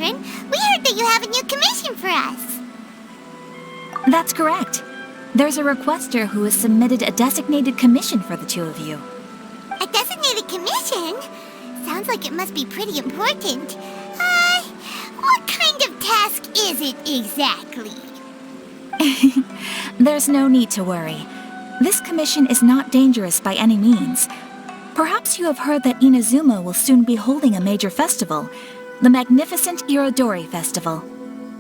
Intern. We heard that you have a new commission for us. That's correct. There's a requester who has submitted a designated commission for the two of you. A designated commission? Sounds like it must be pretty important. What kind of task is it exactly? There's no need to worry. This commission is not dangerous by any means. Perhaps you have heard that Inazuma will soon be holding a major festival, the magnificent Irodori Festival.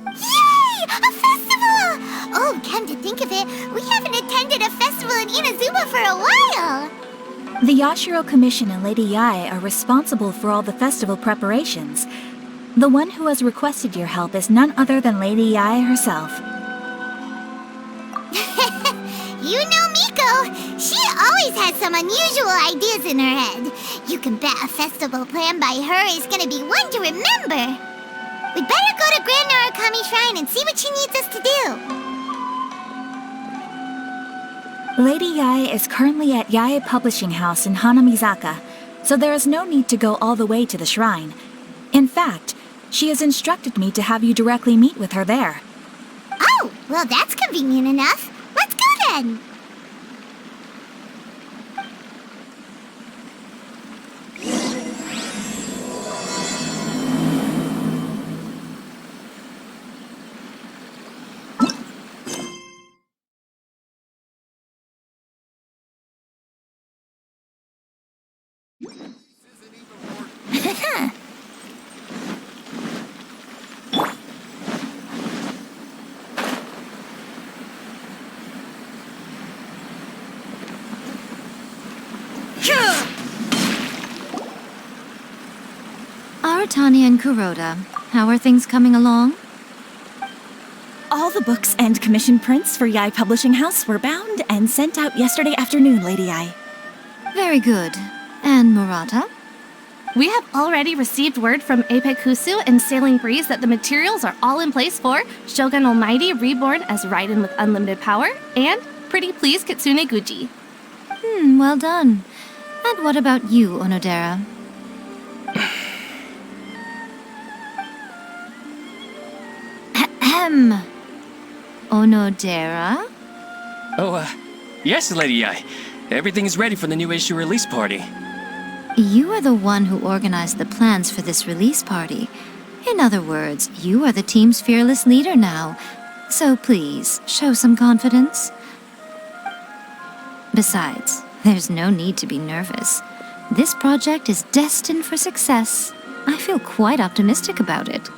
Yay! A festival! Oh, come to think of it, we haven't attended a festival in Inazuma for a while! The Yashiro Commission and Lady Yae are responsible for all the festival preparations. The one who has requested your help is none other than Lady Yae herself. You know Miko, she always has some unusual ideas in her head. You can bet a festival planned by her is gonna be one to remember. We'd better go to Grand Narukami Shrine and see what she needs us to do. Lady Yae is currently at Yae Publishing House in Hanamizaka, so there is no need to go all the way to the shrine. In fact, she has instructed me to have you directly meet with her there. Oh, well that's convenient enough. Let's go then. Aratani and Kuroda, how are things coming along? All the books and commission prints for Yae Publishing House were bound and sent out yesterday afternoon, Lady Yae. Very good. And Murata? We have already received word from Apekusu and Sailing Breeze that the materials are all in place for Shogun Almighty Reborn as Raiden with Unlimited Power and Pretty Please Kitsune Guji. Well done. And what about you, Onodera? Onodera? Yes, Lady Yae. Everything is ready for the new issue release party. You are the one who organized the plans for this release party. In other words, you are the team's fearless leader now. So please, show some confidence. Besides, there's no need to be nervous. This project is destined for success. I feel quite optimistic about it.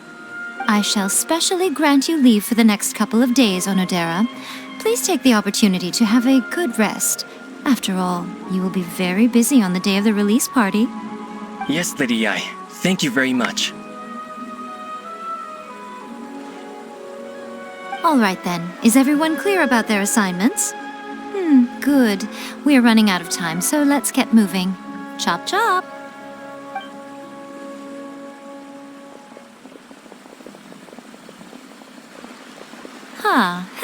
I shall specially grant you leave for the next couple of days, Onodera. Please take the opportunity to have a good rest. After all, you will be very busy on the day of the release party. Yes, Lady Yae. Thank you very much. All right then. Is everyone clear about their assignments? Good. We're running out of time, so let's get moving. Chop chop!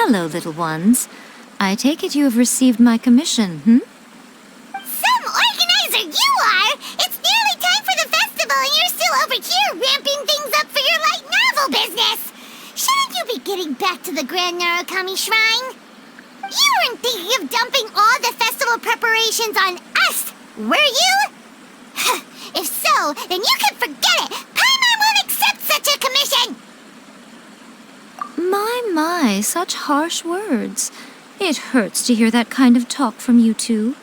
Hello, little ones. I take it you have received my commission, Some organizer you are! It's nearly time for the festival and you're still over here ramping things up for your light novel business! Shouldn't you be getting back to the Grand Narukami Shrine? You weren't thinking of dumping all the festival preparations on us, were you? If so, then you can forget it! Paimon won't accept such a commission! My, such harsh words. It hurts to hear that kind of talk from you two.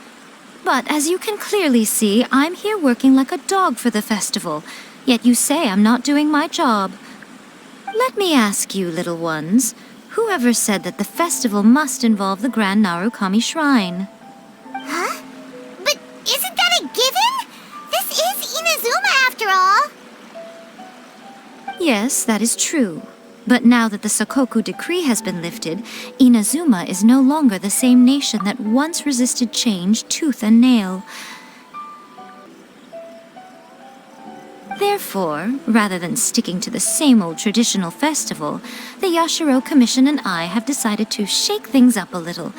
But as you can clearly see, I'm here working like a dog for the festival, yet you say I'm not doing my job. Let me ask you, little ones, whoever said that the festival must involve the Grand Narukami Shrine? Huh? But isn't that a given? This is Inazuma after all. Yes, that is true. But now that the Sokoku decree has been lifted, Inazuma is no longer the same nation that once resisted change tooth and nail. Therefore, rather than sticking to the same old traditional festival, the Yashiro Commission and I have decided to shake things up a little.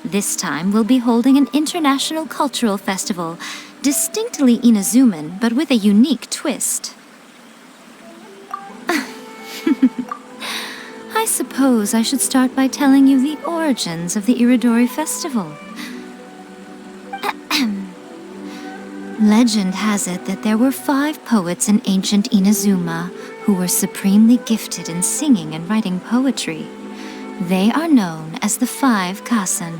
This time we'll be holding an international cultural festival, distinctly Inazuman, but with a unique twist. I suppose I should start by telling you the origins of the Irodori Festival. Legend has it that there were 5 poets in ancient Inazuma who were supremely gifted in singing and writing poetry. They are known as the 5 Kasen.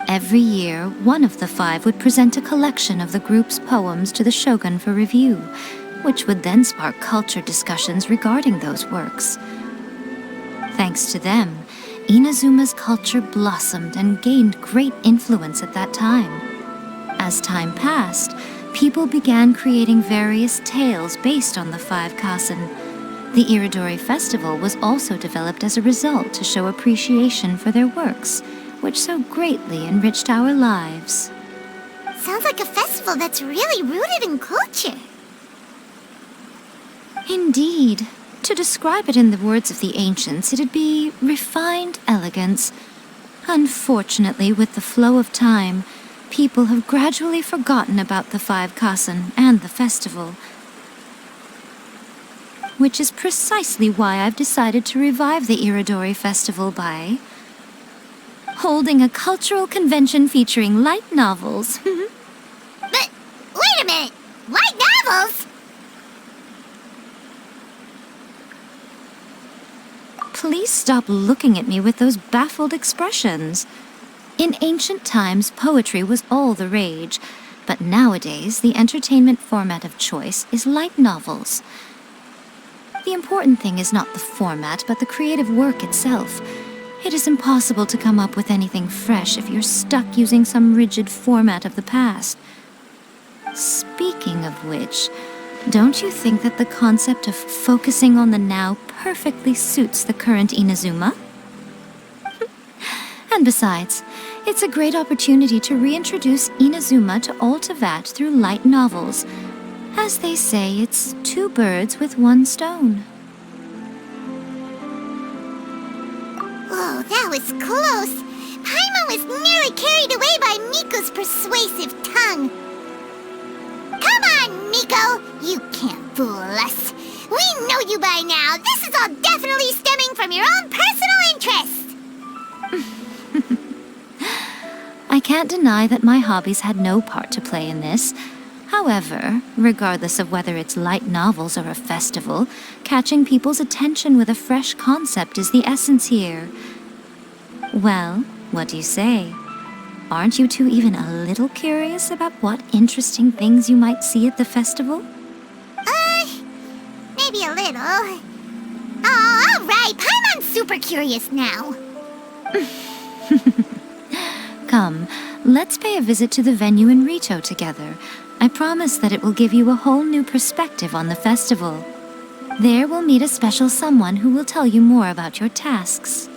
Every year, one of the 5 would present a collection of the group's poems to the shogun for review, which would then spark culture discussions regarding those works. Thanks to them, Inazuma's culture blossomed and gained great influence at that time. As time passed, people began creating various tales based on the 5 Kasen. The Irodori Festival was also developed as a result to show appreciation for their works, which so greatly enriched our lives. Sounds like a festival that's really rooted in culture. Indeed. To describe it in the words of the ancients, it'd be refined elegance. Unfortunately, with the flow of time, people have gradually forgotten about the 5 Kasen and the festival. Which is precisely why I've decided to revive the Irodori Festival by holding a cultural convention featuring light novels. But, wait a minute! Light novels? Please stop looking at me with those baffled expressions. In ancient times, poetry was all the rage, but nowadays the entertainment format of choice is light novels. The important thing is not the format, but the creative work itself. It is impossible to come up with anything fresh if you're stuck using some rigid format of the past. Speaking of which, don't you think that the concept of focusing on the now perfectly suits the current Inazuma? And besides, it's a great opportunity to reintroduce Inazuma to Ultivat through light novels. As they say, it's 2 birds with 1 stone. Whoa, that was close. Paimon was nearly carried away by Miko's persuasive tongue. Come on, Miko! You can't fool us. We know you by now. This is all definitely stemming from your own personal interest. I can't deny that my hobbies had no part to play in this. However, regardless of whether it's light novels or a festival, catching people's attention with a fresh concept is the essence here. Well, what do you say? Aren't you two even a little curious about what interesting things you might see at the festival? Maybe a little. Oh, all right. Paimon's super curious now. Come, let's pay a visit to the venue in Rito together. I promise that it will give you a whole new perspective on the festival. There we'll meet a special someone who will tell you more about your tasks.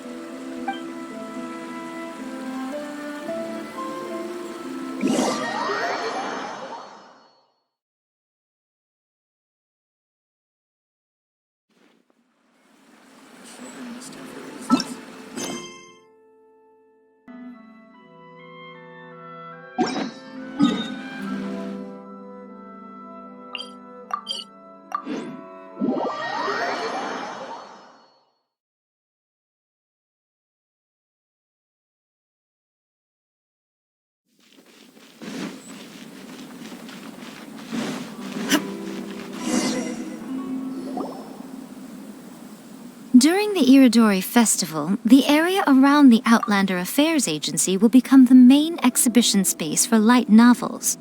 During the Irodori Festival, the area around the Outlander Affairs Agency will become the main exhibition space for light novels.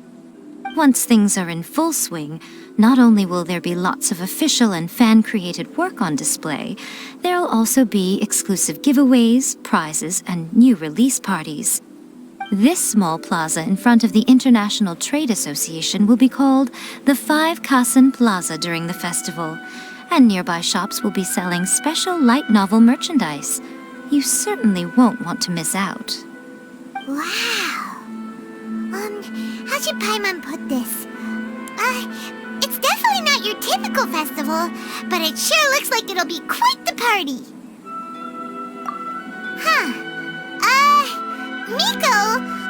Once things are in full swing, not only will there be lots of official and fan-created work on display, there'll also be exclusive giveaways, prizes, and new release parties. This small plaza in front of the International Trade Association will be called the 5 Kasen Plaza during the festival, and nearby shops will be selling special light novel merchandise. You certainly won't want to miss out. Wow. How should Paimon put this? It's definitely not your typical festival, but it sure looks like it'll be quite the party. Miko,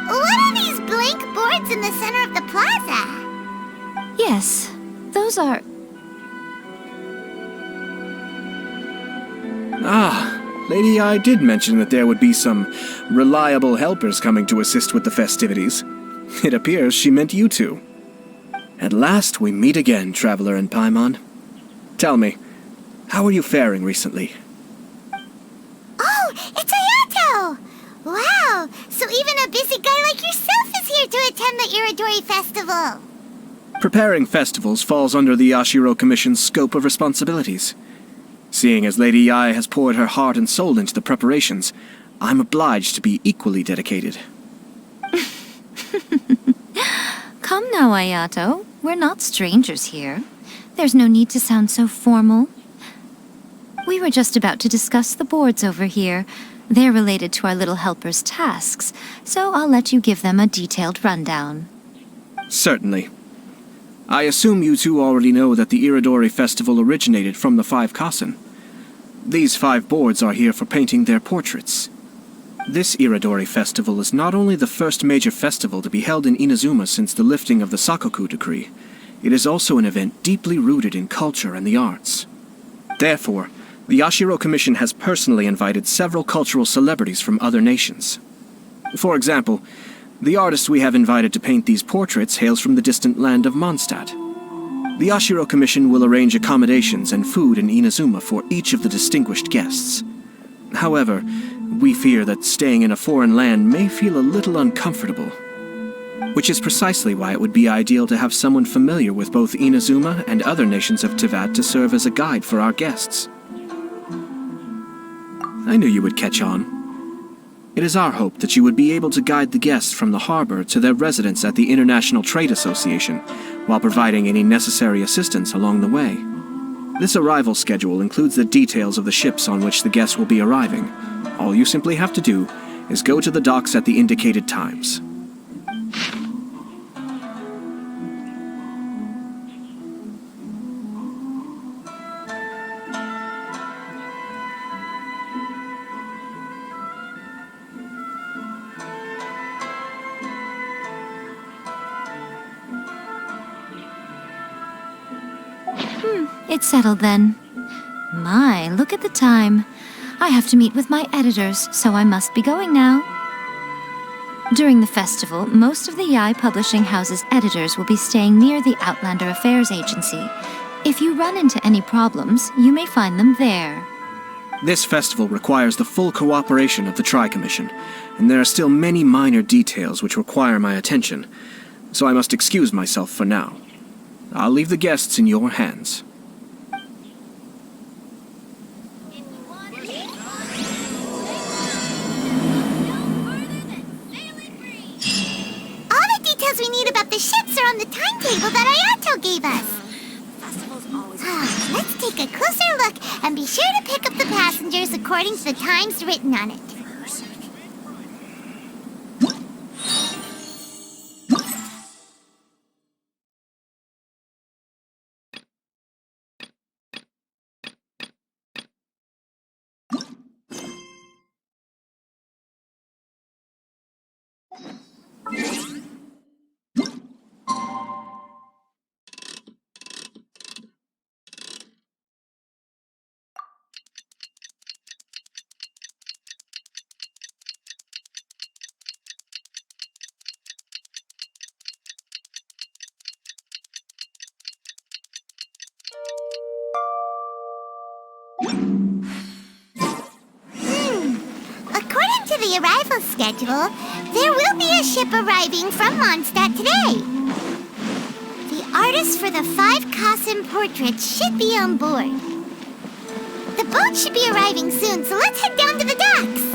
what are these blank boards in the center of the plaza? Yes, those are... Lady I did mention that there would be some reliable helpers coming to assist with the festivities. It appears she meant you two. At last we meet again, Traveler and Paimon. Tell me, how are you faring recently? Oh, it's Ayato! Wow, so even a busy guy like yourself is here to attend the Irodori Festival. Preparing festivals falls under the Yashiro Commission's scope of responsibilities. Seeing as Lady Yae has poured her heart and soul into the preparations, I'm obliged to be equally dedicated. Come now, Ayato. We're not strangers here. There's no need to sound so formal. We were just about to discuss the boards over here. They're related to our little helper's tasks, so I'll let you give them a detailed rundown. Certainly. I assume you two already know that the Irodori Festival originated from the 5 Kasen. These 5 boards are here for painting their portraits. This Irodori Festival is not only the first major festival to be held in Inazuma since the lifting of the Sakoku decree, it is also an event deeply rooted in culture and the arts. Therefore, the Yashiro Commission has personally invited several cultural celebrities from other nations. For example, the artist we have invited to paint these portraits hails from the distant land of Mondstadt. The Yashiro Commission will arrange accommodations and food in Inazuma for each of the distinguished guests. However, we fear that staying in a foreign land may feel a little uncomfortable, which is precisely why it would be ideal to have someone familiar with both Inazuma and other nations of Teyvat to serve as a guide for our guests. I knew you would catch on. It is our hope that you would be able to guide the guests from the harbor to their residence at the International Trade Association, while providing any necessary assistance along the way. This arrival schedule includes the details of the ships on which the guests will be arriving. All you simply have to do is go to the docks at the indicated times. It's settled then. My, look at the time. I have to meet with my editors, so I must be going now. During the festival, most of the Yae Publishing House's editors will be staying near the Outlander Affairs Agency. If you run into any problems, you may find them there. This festival requires the full cooperation of the Tri-Commission, and there are still many minor details which require my attention, so I must excuse myself for now. I'll leave the guests in your hands. We need about the ships are on the timetable that Ayato gave us. Let's take a closer look and be sure to pick up the passengers according to the times written on it. According to the arrival schedule, there will be a ship arriving from Mondstadt today. The artist for the 5 Kasen portraits should be on board. The boat should be arriving soon, so let's head down to the docks.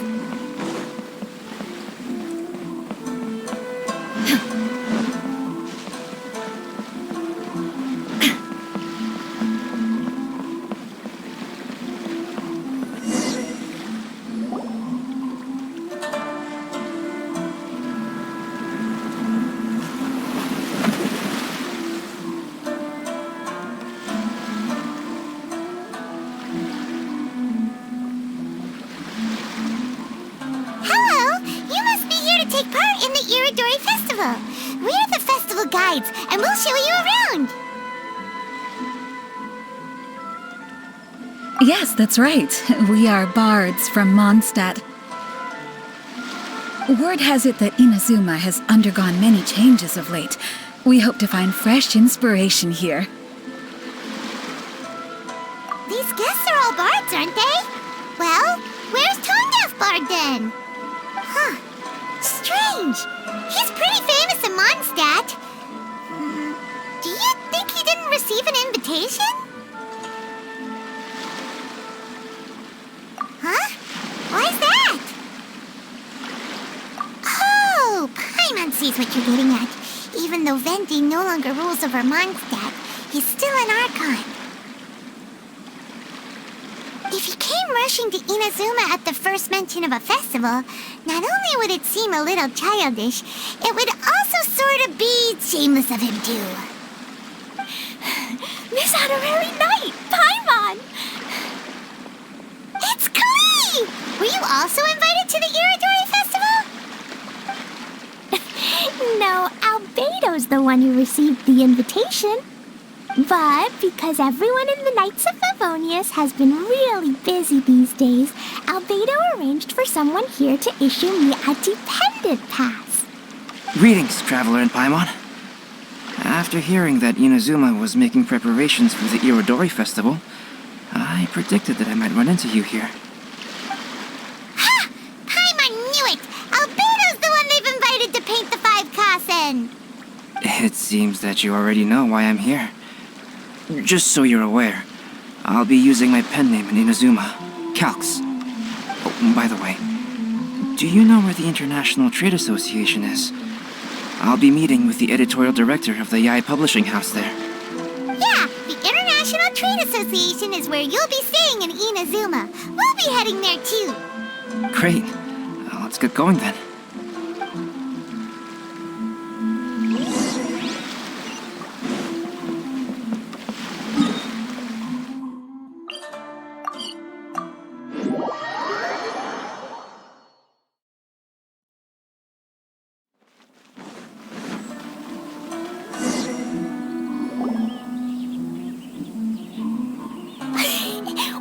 Irodori Festival. We're the festival guides, and we'll show you around. Yes, that's right. We are bards from Mondstadt. Word has it that Inazuma has undergone many changes of late. We hope to find fresh inspiration here. These guests are all bards, aren't they? Well, where's Tone-Deaf Bard then? Huh. Strange. He's pretty famous in Mondstadt. Do you think he didn't receive an invitation? Huh? Why's that? Oh, Paimon sees what you're getting at. Even though Venti no longer rules over Mondstadt, he's still an Archon. If he came rushing to Inazuma at the first mention of a festival, not only would it seem a little childish, it would also sort of be shameless of him too. Miss Honorary Knight, Paimon! It's Klee! Were you also invited to the Irodori Festival? No, Albedo's the one who received the invitation. But because everyone in the Knights of Favonius has been really busy these days, Albedo arranged for someone here to issue me a dependent pass. Greetings, Traveler and Paimon. After hearing that Inazuma was making preparations for the Irodori Festival, I predicted that I might run into you here. Ha! Paimon knew it! Albedo's the one they've invited to paint the 5 Kasen! It seems that you already know why I'm here. Just so you're aware, I'll be using my pen name in Inazuma, Calx. Oh, by the way, do you know where the International Trade Association is? I'll be meeting with the editorial director of the Yae Publishing House there. Yeah, the International Trade Association is where you'll be staying in Inazuma. We'll be heading there too. Great. Let's get going then.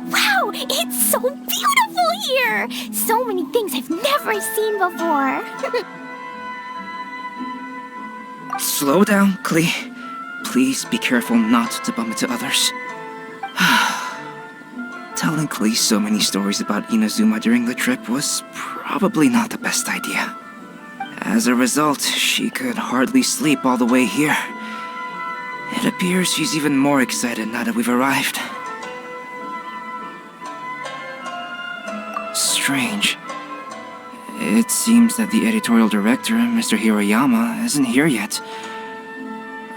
Wow, it's so beautiful here! So many things I've never seen before. Slow down, Klee. Please be careful not to bump into others. Telling Klee so many stories about Inazuma during the trip was probably not the best idea. As a result, she could hardly sleep all the way here. It appears she's even more excited now that we've arrived. Strange. It seems that the editorial director, Mr. Hiroyama, isn't here yet.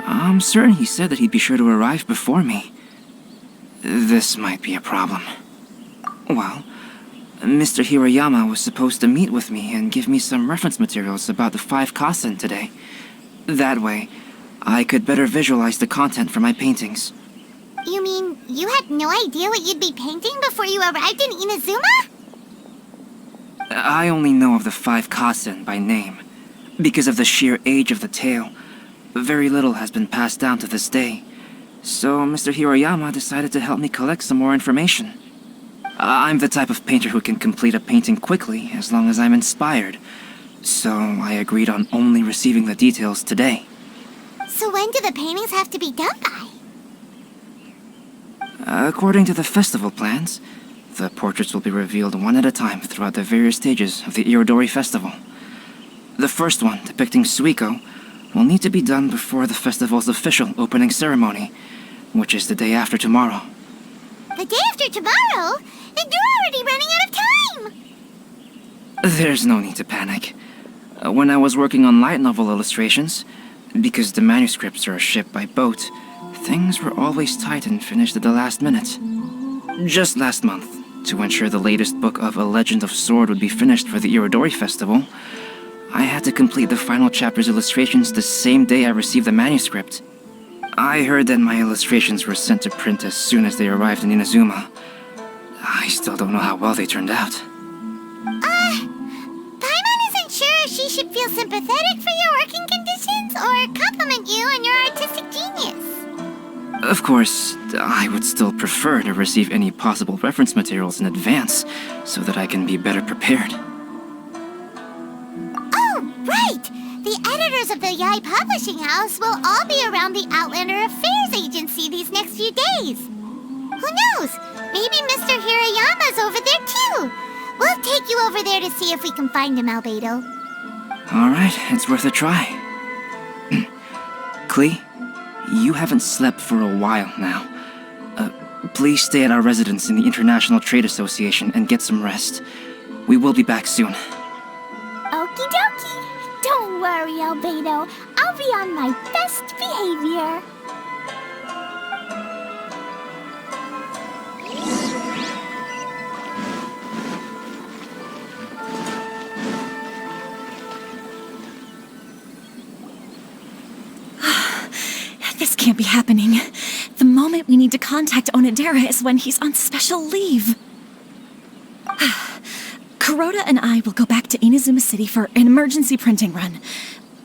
I'm certain he said that he'd be sure to arrive before me. This might be a problem. Well, Mr. Hiroyama was supposed to meet with me and give me some reference materials about the 5 Kasen today. That way, I could better visualize the content for my paintings. You mean you had no idea what you'd be painting before you arrived in Inazuma? I only know of the 5 Kasen by name. Because of the sheer age of the tale, very little has been passed down to this day. So Mr. Hiroyama decided to help me collect some more information. I'm the type of painter who can complete a painting quickly as long as I'm inspired. So I agreed on only receiving the details today. So when do the paintings have to be done by? According to the festival plans, the portraits will be revealed one at a time throughout the various stages of the Irodori Festival. The first one, depicting Suikou, will need to be done before the festival's official opening ceremony, which is the day after tomorrow. The day after tomorrow? Then you're already running out of time! There's no need to panic. When I was working on light novel illustrations, because the manuscripts are shipped by boat, things were always tight and finished at the last minute. Just last month, to ensure the latest book of A Legend of Sword would be finished for the Irodori Festival, I had to complete the final chapter's illustrations the same day I received the manuscript. I heard that my illustrations were sent to print as soon as they arrived in Inazuma. I still don't know how well they turned out. Paimon isn't sure if she should feel sympathetic for your working conditions or compliment you on your artistic genius. Of course, I would still prefer to receive any possible reference materials in advance, so that I can be better prepared. Oh, right! The editors of the Yai Publishing House will all be around the Outlander Affairs Agency these next few days. Who knows? Maybe Mr. Hirayama's over there too. We'll take you over there to see if we can find him, Albedo. Alright, it's worth a try. Klee, you haven't slept for a while now. Please stay at our residence in the International Trade Association and get some rest. We will be back soon. Okie dokie. Don't worry, Albedo. I'll be on my best behavior. This can't be happening. The moment we need to contact Onodera is when he's on special leave. Kuroda and I will go back to Inazuma City for an emergency printing run.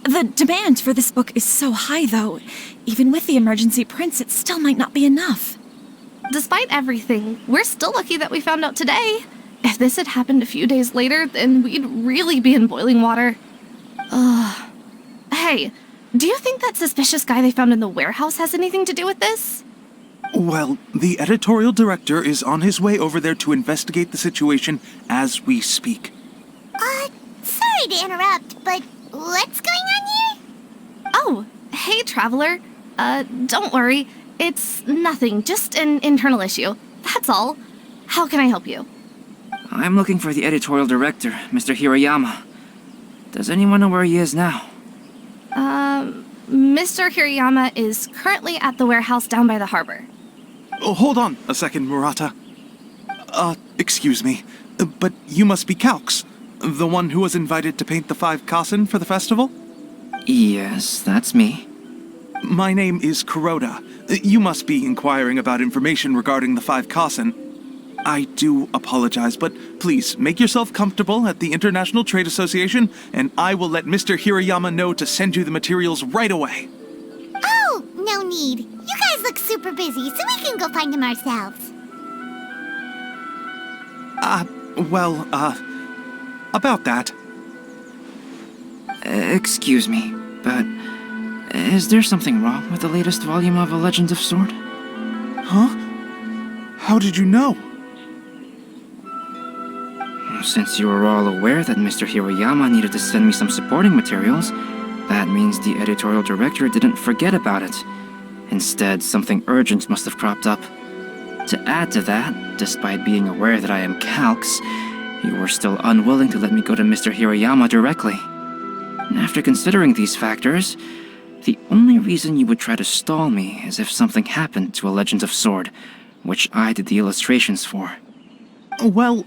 The demand for this book is so high, though. Even with the emergency prints, it still might not be enough. Despite everything, we're still lucky that we found out today. If this had happened a few days later, then we'd really be in boiling water. Hey, do you think that suspicious guy they found in the warehouse has anything to do with this? Well, the editorial director is on his way over there to investigate the situation as we speak. Sorry to interrupt, but what's going on here? Oh, hey, Traveler. Don't worry. It's nothing, just an internal issue. That's all. How can I help you? I'm looking for the editorial director, Mr. Hirayama. Does anyone know where he is now? Mr. Hirayama is currently at the warehouse down by the harbor. Oh, hold on a second, Murata. Excuse me, but you must be Calx, the one who was invited to paint the 5 kasen for the festival? Yes, that's me. My name is Kuroda. You must be inquiring about information regarding the 5 kasen. I do apologize, but please make yourself comfortable at the International Trade Association, and I will let Mr. Hirayama know to send you the materials right away. Oh, no need. You guys look super busy, so we can go find him ourselves. About that. Excuse me, but is there something wrong with the latest volume of A Legend of Sword? Huh? How did you know? Since you were all aware that Mr. Hirayama needed to send me some supporting materials, that means the editorial director didn't forget about it. Instead, something urgent must have cropped up. To add to that, despite being aware that I am Calx, you were still unwilling to let me go to Mr. Hirayama directly. And after considering these factors, the only reason you would try to stall me is if something happened to A Legend of Sword, which I did the illustrations for. Well,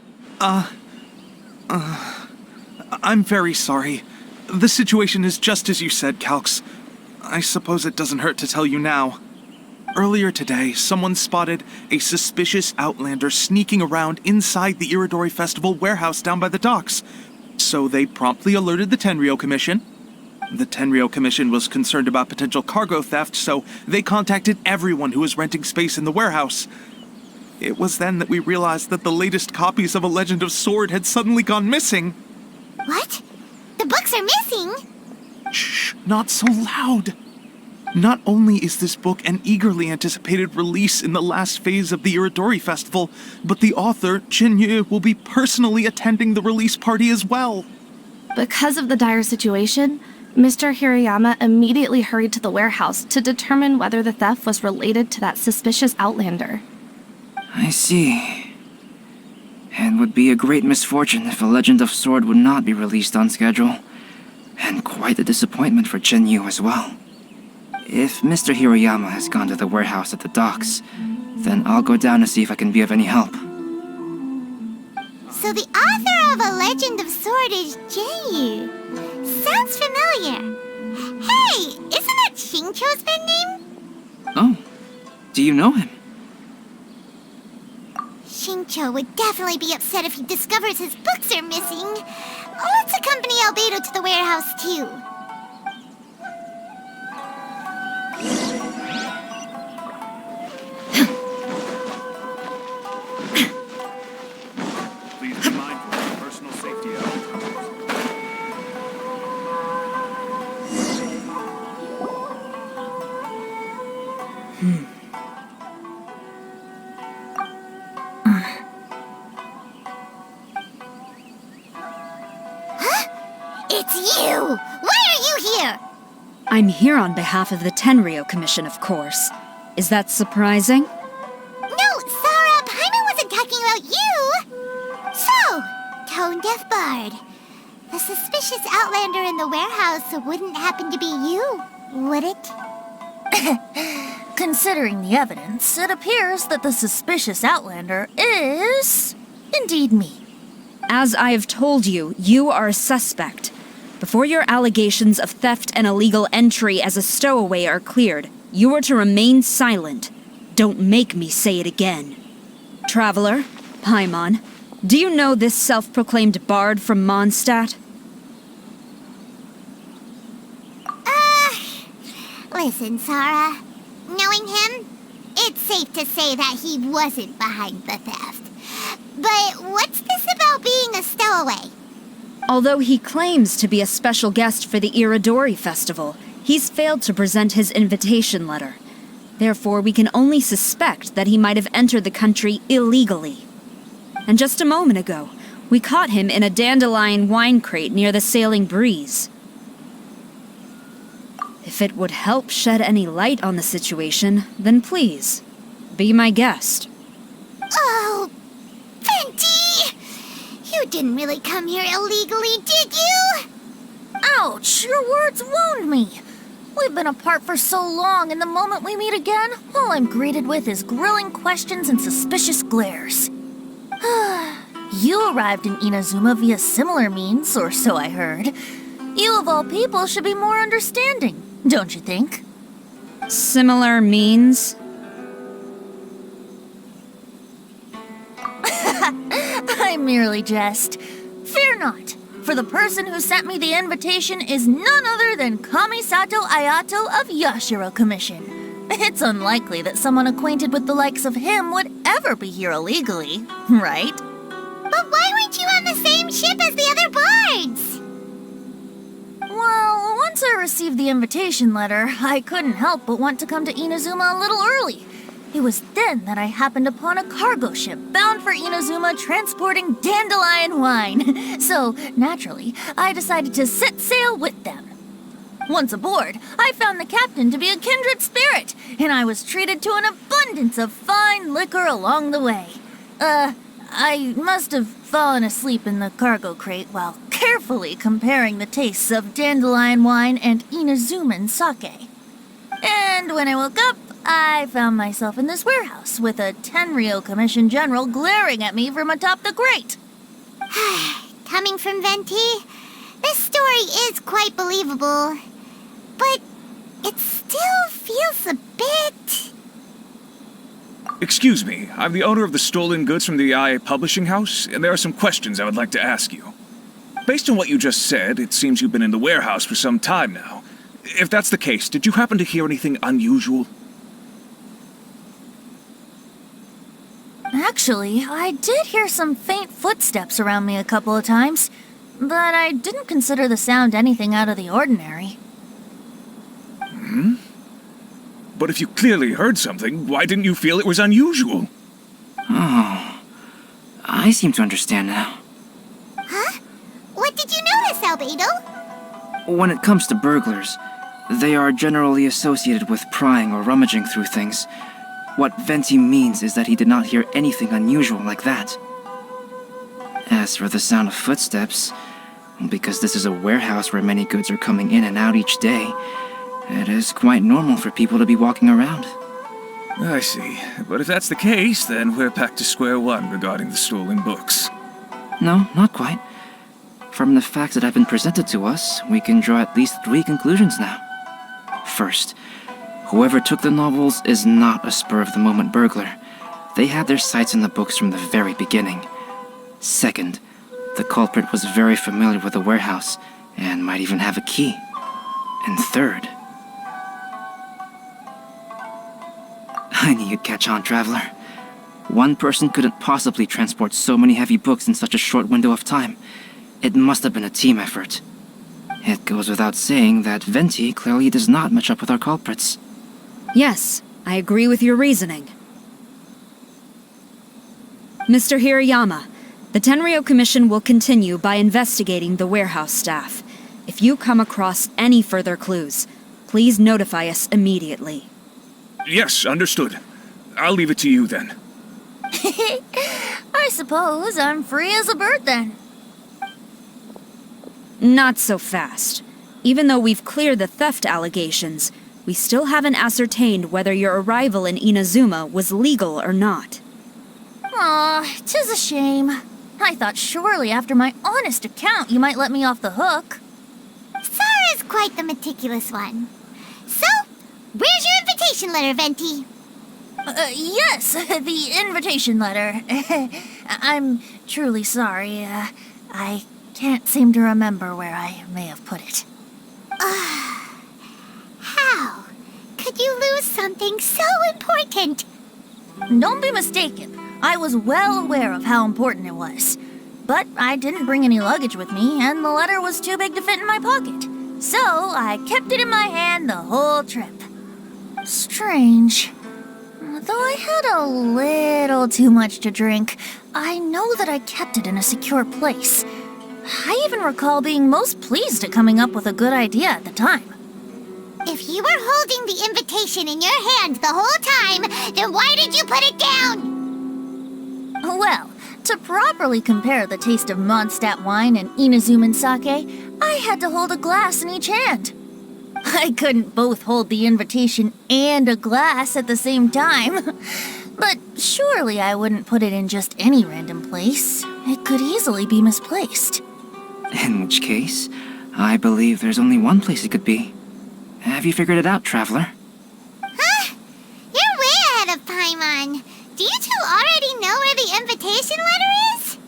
I'm very sorry. The situation is just as you said, Calx. I suppose it doesn't hurt to tell you now. Earlier today, someone spotted a suspicious outlander sneaking around inside the Irodori Festival warehouse down by the docks. So they promptly alerted the Tenryou Commission. The Tenryou Commission was concerned about potential cargo theft, so they contacted everyone who was renting space in the warehouse. It was then that we realized that the latest copies of A Legend of Sword had suddenly gone missing. What? The books are missing? Shh, not so loud. Not only is this book an eagerly anticipated release in the last phase of the Irodori Festival, but the author, Jinyu, will be personally attending the release party as well. Because of the dire situation, Mr. Hirayama immediately hurried to the warehouse to determine whether the theft was related to that suspicious outlander. I see. It would be a great misfortune if A Legend of Sword would not be released on schedule. And quite a disappointment for Jinyu as well. If Mr. Hirayama has gone to the warehouse at the docks, then I'll go down to see if I can be of any help. So the author of A Legend of Sword is Jinyu. Sounds familiar. Hey, isn't that Xingqiu's pen name? Oh, do you know him? Xingqiu would definitely be upset if he discovers his books are missing. Let's accompany Albedo to the warehouse, too. It's you! Why are you here? I'm here on behalf of the Tenryou Commission, of course. Is that surprising? No, Sarah, Paimon wasn't talking about you! So, Tone-Deaf Bard. The suspicious outlander in the warehouse wouldn't happen to be you, would it? Considering the evidence, it appears that the suspicious outlander is indeed me. As I have told you, you are a suspect. Before your allegations of theft and illegal entry as a stowaway are cleared, you are to remain silent. Don't make me say it again. Traveler, Paimon, do you know this self-proclaimed bard from Mondstadt? Listen, Sarah. Knowing him, it's safe to say that he wasn't behind the theft. But what's this about being a stowaway? Although he claims to be a special guest for the Irodori Festival, he's failed to present his invitation letter. Therefore, we can only suspect that he might have entered the country illegally. And just a moment ago, we caught him in a dandelion wine crate near the Sailing Breeze. If it would help shed any light on the situation, then please, be my guest. Oh, Venti! You didn't really come here illegally, did you? Ouch, your words wound me. We've been apart for so long, and the moment we meet again, all I'm greeted with is grilling questions and suspicious glares. You arrived in Inazuma via similar means, or so I heard. You of all people should be more understanding, don't you think? Similar means? I merely jest. Fear not, for the person who sent me the invitation is none other than Kamisato Ayato of Yashiro Commission. It's unlikely that someone acquainted with the likes of him would ever be here illegally, right? But why weren't you on the same ship as the other bards? Well, once I received the invitation letter, I couldn't help but want to come to Inazuma a little early. It was then that I happened upon a cargo ship bound for Inazuma transporting dandelion wine. So, naturally, I decided to set sail with them. Once aboard, I found the captain to be a kindred spirit, and I was treated to an abundance of fine liquor along the way. I must have fallen asleep in the cargo crate while carefully comparing the tastes of dandelion wine and Inazuman sake. And when I woke up, I found myself in this warehouse with a Tenryou Commission general glaring at me from atop the grate. Coming from Venti, this story is quite believable. But it still feels a bit... Excuse me, I'm the owner of the stolen goods from the IA Publishing House, and there are some questions I would like to ask you. Based on what you just said, it seems you've been in the warehouse for some time now. If that's the case, did you happen to hear anything unusual? Actually, I did hear some faint footsteps around me a couple of times, but I didn't consider the sound anything out of the ordinary. But if you clearly heard something, why didn't you feel it was unusual? Oh, I seem to understand now. Huh? What did you notice, Albedo? When it comes to burglars, they are generally associated with prying or rummaging through things. What Venti means is that he did not hear anything unusual like that. As for the sound of footsteps, because this is a warehouse where many goods are coming in and out each day, it is quite normal for people to be walking around. I see. But if that's the case, then we're back to square one regarding the stolen books. No, not quite. From the facts that have been presented to us, we can draw at least 3 conclusions now. First, whoever took the novels is not a spur-of-the-moment burglar. They had their sights on the books from the very beginning. Second, the culprit was very familiar with the warehouse, and might even have a key. And third... I knew you'd catch on, Traveler. One person couldn't possibly transport so many heavy books in such a short window of time. It must have been a team effort. It goes without saying that Venti clearly does not match up with our culprits. Yes, I agree with your reasoning. Mr. Hirayama, the Tenryo Commission will continue by investigating the warehouse staff. If you come across any further clues, please notify us immediately. Yes, understood. I'll leave it to you then. I suppose I'm free as a bird then. Not so fast. Even though we've cleared the theft allegations, we still haven't ascertained whether your arrival in Inazuma was legal or not. Aw, 'tis a shame. I thought surely after my honest account you might let me off the hook. Sara's quite the meticulous one. So, where's your invitation letter, Venti? Yes, the invitation letter. I'm truly sorry. I can't seem to remember where I may have put it. How could you lose something so important? Don't be mistaken. I was well aware of how important it was. But I didn't bring any luggage with me, and the letter was too big to fit in my pocket. So I kept it in my hand the whole trip. Strange. Though I had a little too much to drink, I know that I kept it in a secure place. I even recall being most pleased at coming up with a good idea at the time. If you were holding the invitation in your hand the whole time, then why did you put it down? Well, to properly compare the taste of Mondstadt wine and Inazuman sake, I had to hold a glass in each hand. I couldn't both hold the invitation and a glass at the same time. But surely I wouldn't put it in just any random place. It could easily be misplaced. In which case, I believe there's only one place it could be. Have you figured it out, Traveler? Huh? You're way ahead of Paimon. Do you two already know where the invitation letter is?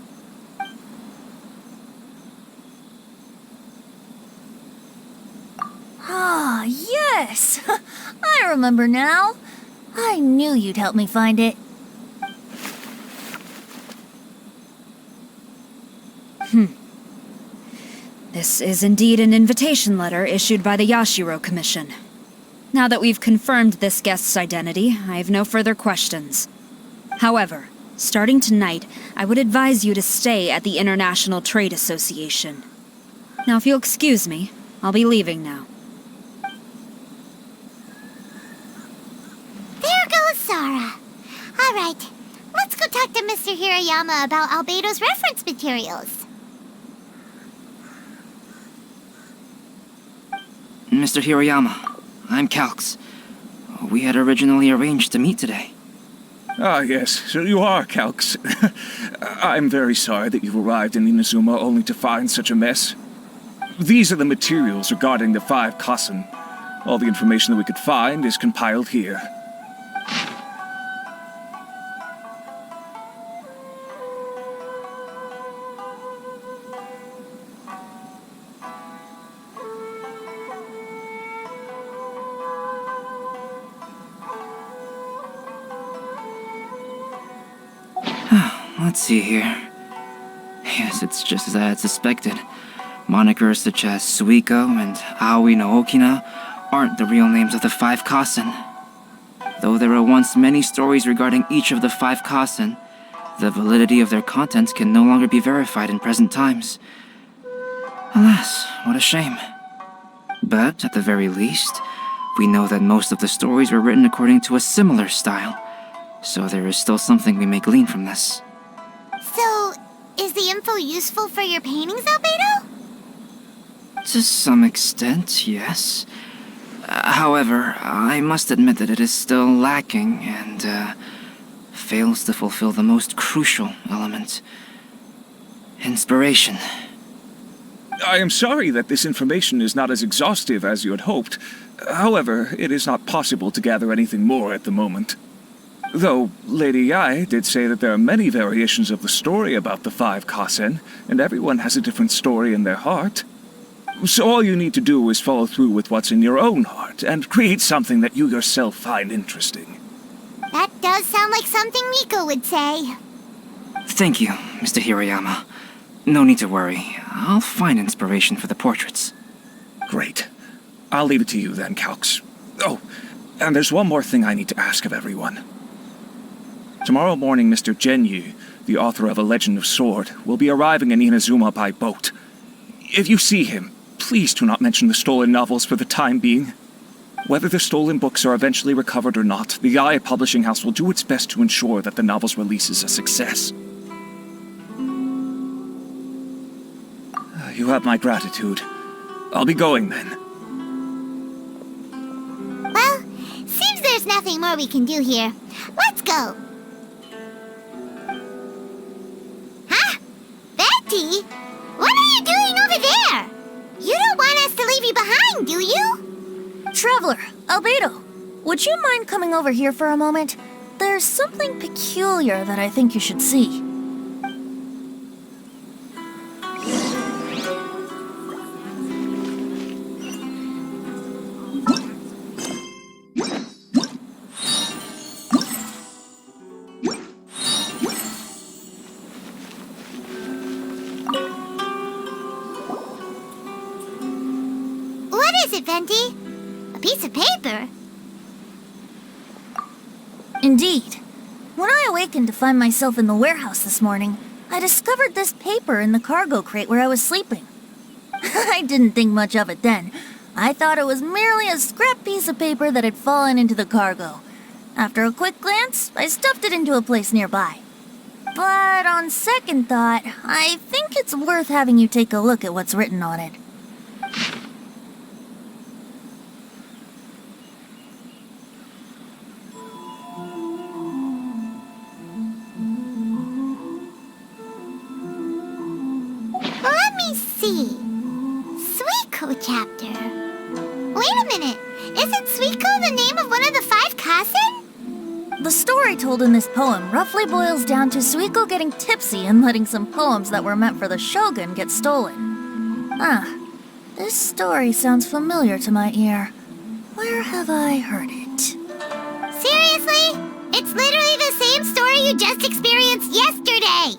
Ah, yes! I remember now. I knew you'd help me find it. This is indeed an invitation letter issued by the Yashiro Commission. Now that we've confirmed this guest's identity, I have no further questions. However, starting tonight, I would advise you to stay at the International Trade Association. Now, if you'll excuse me, I'll be leaving now. There goes Sara. All right, let's go talk to Mr. Hirayama about Albedo's reference materials. Mr. Hirayama, I'm Calx. We had originally arranged to meet today. Ah, yes, so you are Calx. I'm very sorry that you've arrived in Inazuma only to find such a mess. These are the materials regarding the 5 Kassen. All the information that we could find is compiled here. Let's see here. Yes, it's just as I had suspected. Monikers such as Suikou and Aoi no Okina aren't the real names of the 5 Kassen. Though there were once many stories regarding each of the 5 Kassen, the validity of their contents can no longer be verified in present times. Alas, what a shame. But, at the very least, we know that most of the stories were written according to a similar style, so there is still something we may glean from this. So, is the info useful for your paintings, Albedo? To some extent, yes. However, I must admit that it is still lacking and fails to fulfill the most crucial element. Inspiration. I am sorry that this information is not as exhaustive as you had hoped. However, it is not possible to gather anything more at the moment. Though Lady Yae did say that there are many variations of the story about the 5 Kassen, and everyone has a different story in their heart. So all you need to do is follow through with what's in your own heart, and create something that you yourself find interesting. That does sound like something Miko would say. Thank you, Mr. Hirayama. No need to worry. I'll find inspiration for the portraits. Great. I'll leave it to you then, Calx. Oh, And there's one more thing I need to ask of everyone. Tomorrow morning, Mr. Genyu, the author of A Legend of Sword, will be arriving in Inazuma by boat. If you see him, please do not mention the stolen novels for the time being. Whether the stolen books are eventually recovered or not, the IA Publishing House will do its best to ensure that the novel's release is a success. You have my gratitude. I'll be going then. Well, seems there's nothing more we can do here. Let's go. Huh? Betty? What are you doing over there? You don't want us to leave you behind, do you? Traveler, Albedo, would you mind coming over here for a moment? There's something peculiar that I think you should see. What is it, Venti? A piece of paper? Indeed. When I awakened to find myself in the warehouse this morning, I discovered this paper in the cargo crate where I was sleeping. I didn't think much of it then. I thought it was merely a scrap piece of paper that had fallen into the cargo. After a quick glance, I stuffed it into a place nearby. But on second thought, I think it's worth having you take a look at what's written on it. Let me see. Suikou chapter. Wait a minute. Isn't Suikou the name of one of the 5 Kasen? The story told in this poem roughly boils down to Suikou getting tipsy and letting some poems that were meant for the shogun get stolen. This story sounds familiar to my ear. Where have I heard it? Seriously? It's literally the same story you just experienced yesterday.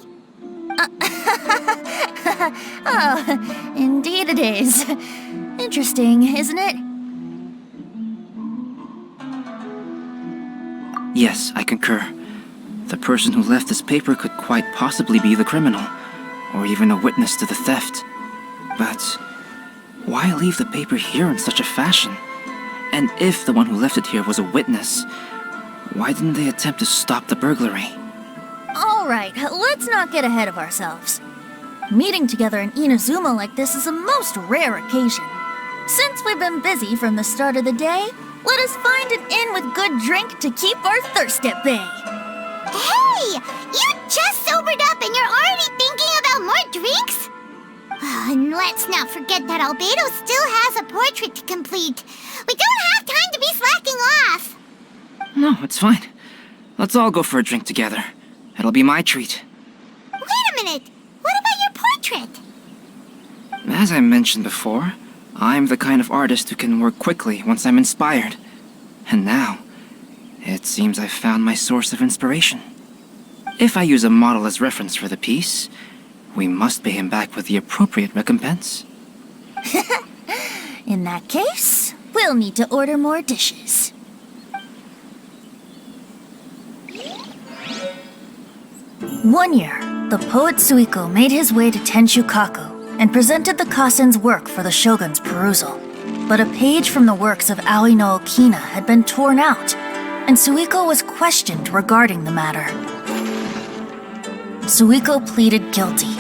Oh, indeed it is. Interesting, isn't it? Yes, I concur. The person who left this paper could quite possibly be the criminal, or even a witness to the theft. But why leave the paper here in such a fashion? And if the one who left it here was a witness, why didn't they attempt to stop the burglary? Alright, let's not get ahead of ourselves. Meeting together in Inazuma like this is a most rare occasion. Since we've been busy from the start of the day, let us find an inn with good drink to keep our thirst at bay. Hey! You just sobered up and you're already thinking about more drinks? Oh, and let's not forget that Albedo still has a portrait to complete. We don't have time to be slacking off. No, it's fine. Let's all go for a drink together. It'll be my treat. Wait a minute. What about your portrait? As I mentioned before, I'm the kind of artist who can work quickly once I'm inspired. And now, it seems I've found my source of inspiration. If I use a model as reference for the piece, we must pay him back with the appropriate recompense. In that case, we'll need to order more dishes. One year, the poet Suikou made his way to Tincture and presented the Kasen's work for the shogun's perusal. But a page from the works of Aoi no Okina had been torn out, and Suikou was questioned regarding the matter. Suikou pleaded guilty.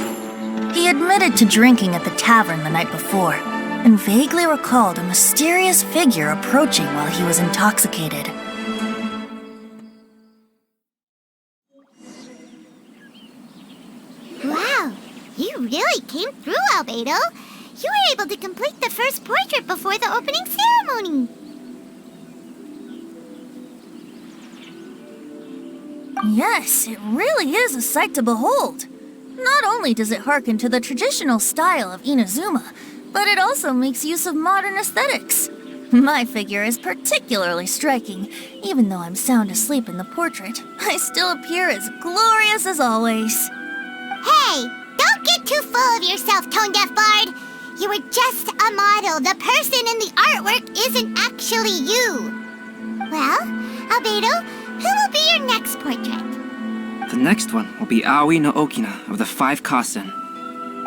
He admitted to drinking at the tavern the night before, and vaguely recalled a mysterious figure approaching while he was intoxicated. Wow, you really came through, Albedo. You were able to complete the first portrait before the opening ceremony. Yes, it really is a sight to behold. Not only does it harken to the traditional style of Inazuma, but it also makes use of modern aesthetics. My figure is particularly striking. Even though I'm sound asleep in the portrait, I still appear as glorious as always. Hey, don't get too full of yourself, Tone-Deaf Bard. You were just a model. The person in the artwork isn't actually you. Well, Albedo, who will be your next portrait? The next one will be Aoi no Okina of the 5 Kasen.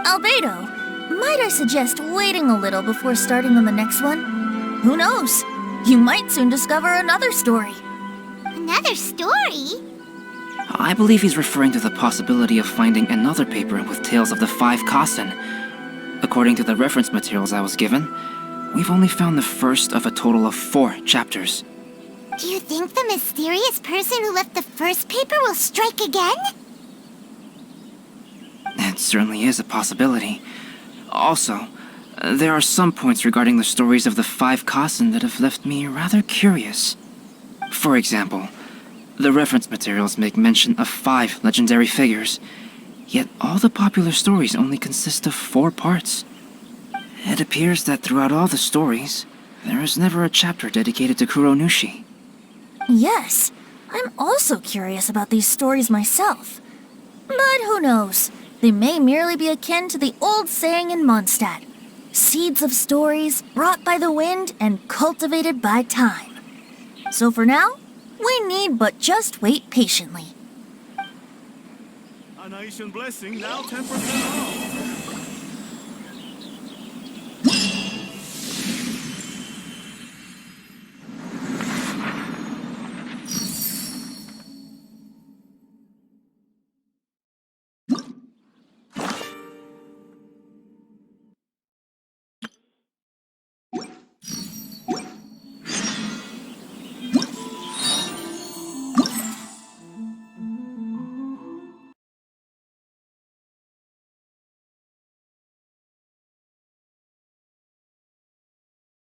Albedo, might I suggest waiting a little before starting on the next one? Who knows? You might soon discover another story. Another story? I believe he's referring to the possibility of finding another paper with tales of the 5 Kasen. According to the reference materials I was given, we've only found the first of a total of 4 chapters. Do you think the mysterious person who left the first paper will strike again? It certainly is a possibility. Also, there are some points regarding the stories of the 5 Kasen that have left me rather curious. For example, the reference materials make mention of 5 legendary figures, yet all the popular stories only consist of 4 parts. It appears that throughout all the stories, there is never a chapter dedicated to Kuronushi. Yes, I'm also curious about these stories myself. But who knows? They may merely be akin to the old saying in Mondstadt. Seeds of stories brought by the wind and cultivated by time. So for now, we need but just wait patiently. An Aishan blessing now 10% off.